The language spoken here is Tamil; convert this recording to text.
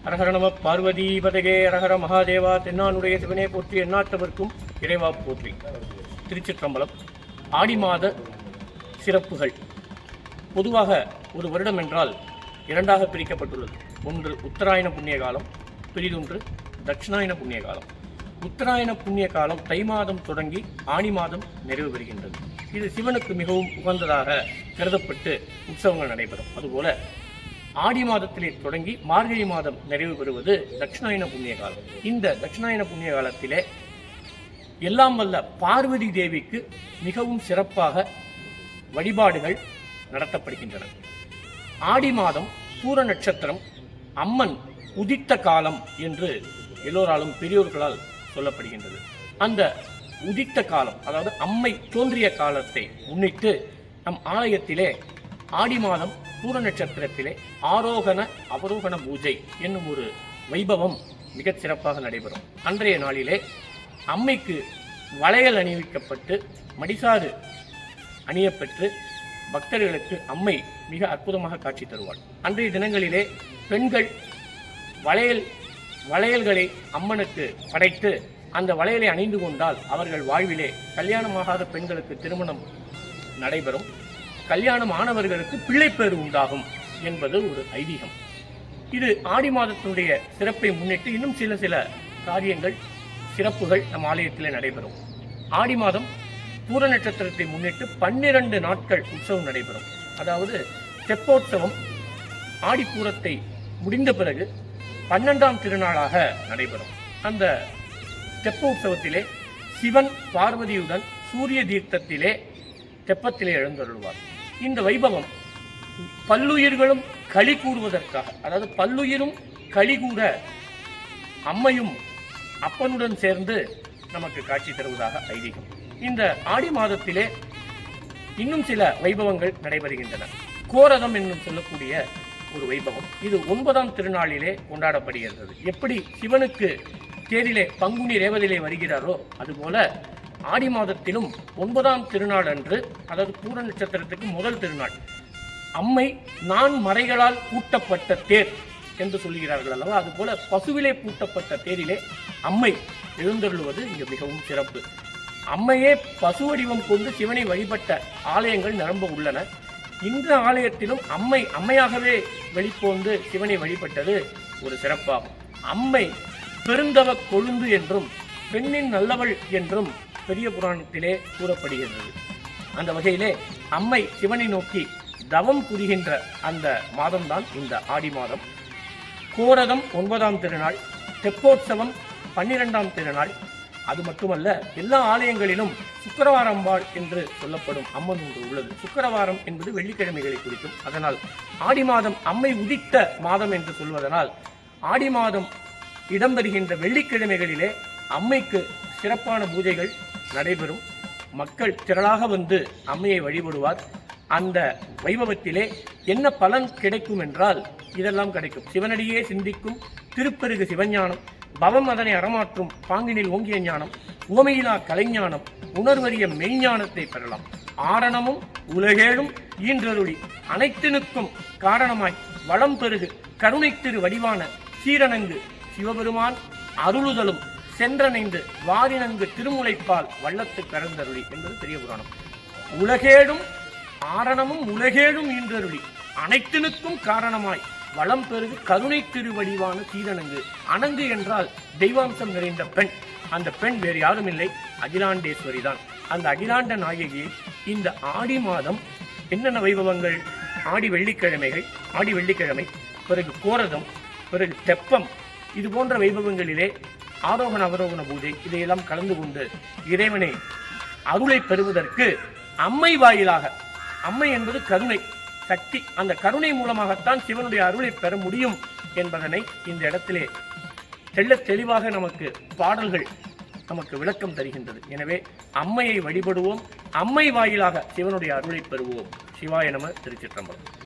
அரஹர நம பார்வதீபதகே அரஹர மகாதேவா. தென்னானுடைய சிவனே போற்றி, எண்ணாட்டவர்க்கும் இறைவா போற்றி. திருச்சிற்றம்பலம். ஆடி மாத சிறப்புகள். பொதுவாக ஒரு வருடம் என்றால் இரண்டாக பிரிக்கப்பட்டுள்ளது. ஒன்று உத்தராயண புண்ணிய காலம், பிரிதொன்று தட்சிணாயன புண்ணிய காலம். உத்தராயண புண்ணிய காலம் தை மாதம் தொடங்கி ஆணி மாதம் நிறைவு பெறுகின்றது. இது சிவனுக்கு மிகவும் உகந்ததாக கருதப்பட்டு உற்சவங்கள் நடைபெறும். அதுபோல ஆடி மாதத்திலே தொடங்கி மார்கழி மாதம் நிறைவு பெறுவது தட்சிணாயன புண்ணிய காலம். இந்த தட்சிணாயன புண்ணிய காலத்திலே எல்லாம் வல்ல பார்வதி தேவிக்கு மிகவும் சிறப்பாக வழிபாடுகள் நடத்தப்படுகின்றன. ஆடி மாதம் பூர நட்சத்திரம் அம்மன் உதித்த காலம் என்று எல்லோராலும் பெரியோர்களால் சொல்லப்படுகின்றது. அந்த உதித்த காலம், அதாவது அம்மை தோன்றிய காலத்தை முன்னிட்டு நம் ஆலயத்திலே ஆடி மாதம் பூர நட்சத்திரத்திலே ஆரோகண அவரோகண பூஜை என்னும் ஒரு வைபவம் மிகச் சிறப்பாக நடைபெறும். அன்றைய நாளிலே அம்மைக்கு வளையல் அணிவிக்கப்பட்டு மடிசாறு அணியப்பெற்று பக்தர்களுக்கு அம்மை மிக அற்புதமாக காட்சி தருவாள். அன்றைய தினங்களிலே பெண்கள் வளையல்களை அம்மனுக்கு படைத்து அந்த வளையலை அணிந்து கொண்டால் அவர்கள் வாழ்விலே கல்யாணமாகாத பெண்களுக்கு திருமணம் நடைபெறும், கல்யாணம் ஆனவர்களுக்கு பிள்ளைப்பேறு உண்டாகும் என்பது ஒரு ஐதீகம். இது ஆடி மாதத்தினுடைய சிறப்பை முன்னிட்டு இன்னும் சில காரியங்கள் சிறப்புகள் நம் ஆலயத்திலே நடைபெறும். ஆடி மாதம் பூர நட்சத்திரத்தை முன்னிட்டு 12 நாட்கள் உற்சவம் நடைபெறும். அதாவது தெப்போற்சவம் ஆடிப்பூரத்தை முடிந்த பிறகு 12ஆம் திருநாளாக நடைபெறும். அந்த தெப்ப உற்சவத்திலே சிவன் பார்வதியுடன் சூரிய தீர்த்தத்திலே தெப்பத்திலே எழுந்தருள்வார். இந்த வைபவம் பல்லுயிர்களும் களி கூறுவதற்காக, அதாவது பல்லுயிரும் களி கூற அம்மையும் அப்பனுடன் சேர்ந்து நமக்கு காட்சி தருவதாக ஐதீகம். இந்த ஆடி மாதத்திலே இன்னும் சில வைபவங்கள் நடைபெறுகின்றன. கோரதம் என்னும் சொல்லக்கூடிய ஒரு வைபவம், இது 9ஆம் திருநாளிலே கொண்டாடப்படுகிறது. எப்படி சிவனுக்கு தேரிலே பங்குனி ரேவதிலே வருகிறாரோ அதுபோல ஆடி மாதத்திலும் 9ஆம் திருநாள் அன்று, அதாவது பூர நட்சத்திரத்துக்கு முதல் திருநாள், அம்மை நான் மறைகளால் பூட்டப்பட்ட தேர் என்று சொல்கிறார்கள் அல்லவா, அதுபோல பசுவிலே பூட்டப்பட்ட தேரிலே அம்மை எழுந்தருளுவது இங்கு மிகவும் சிறப்பு. அம்மையே பசு வடிவம் கொண்டு சிவனை வழிபட்ட ஆலயங்கள் நிரம்ப உள்ளன. இந்த ஆலயத்திலும் அம்மையாகவே வெளிப்போந்து சிவனை வழிபட்டது ஒரு சிறப்பாகும். அம்மை பெருந்தவ கொழுந்து என்றும் பெண்ணின் நல்லவள் என்றும் பெரிய புராணத்திலே கூறப்படுகிறது. அந்த வகையிலே அம்மை சிவனை நோக்கி தவம் புரிகின்ற அந்த மாதம்தான் இந்த ஆடி மாதம். கோரதம் 9ஆம் திருநாள், தெப்போற்சவம் 12ஆம் திருநாள். அது மட்டுமல்ல, எல்லா ஆலயங்களிலும் சுக்கிரவாரம்பாள் என்று சொல்லப்படும் அம்மன் ஒன்று உள்ளது. சுக்கிரவாரம் என்பது வெள்ளிக்கிழமைகளை குறிக்கும். அதனால் ஆடி மாதம் அம்மை உதித்த மாதம் என்று சொல்வதனால் ஆடி மாதம் இடம்பெறுகின்ற வெள்ளிக்கிழமைகளிலே அம்மைக்கு சிறப்பான பூஜைகள் நடைபெறும். மக்கள் திரளாக வந்து அம்மையை வழிபடுவார். அந்த வைபவத்திலே என்ன பலன் கிடைக்கும் என்றால் இதெல்லாம் கிடைக்கும். சிவனடியே சிந்திக்கும் திருப்பெருகு சிவஞானம், பவம் அதனை அறமாற்றும் பாங்கினில் ஓங்கிய ஞானம், உவமையிலா கலைஞானம், உணர்வறிய மெய்ஞானத்தை பெறலாம். ஆரணமும் உலகேழும் ஈன்றருளி அனைத்தினுக்கும் காரணமாய் வளம் பெருகு கருணை திரு வடிவான சீரணங்கு சிவபெருமான் அருளுதலும் சென்றணைந்து வாரினங்கு திருமுலைப்பால் வள்ளத்து கரந்தருளி என்பது பெரிய புராணம். உலகேடும் ஆரணமும் உலகேடும் ஈன்றருளி அனைத்தினுக்கும் காரணமாய் வளம் பெருகு கருணை திருவடிவான சீரணங்கு. அணங்கு என்றால் தெய்வாம்சம் நிறைந்த பெண். அந்த பெண் வேறு யாரும் இல்லை, அகிலாண்டேஸ்வரி தான். அந்த அகிலாண்ட நாயகியை இந்த ஆடி மாதம் என்னென்ன வைபவங்கள், ஆடி வெள்ளிக்கிழமை, பிறகு கோரதம், பிறகு தெப்பம், இது போன்ற வைபவங்களிலே ஆரோகண அவரோகண பூஜை இதையெல்லாம் கலந்து கொண்டு இறைவனை அருளை பெறுவதற்கு அம்மை வாயிலாக, அம்மை என்பது கருணை சக்தி, அந்த கருணை மூலமாகத்தான் சிவனுடைய அருளை பெற முடியும் என்பதனை இந்த இடத்திலே தெளிவாக நமக்கு பாடல்கள் நமக்கு விளக்கம் தருகின்றது. எனவே அம்மையை வழிபடுவோம், அம்மை வாயிலாக சிவனுடைய அருளை பெறுவோம். சிவாய நம. திருச்சிற்றம்பலம்.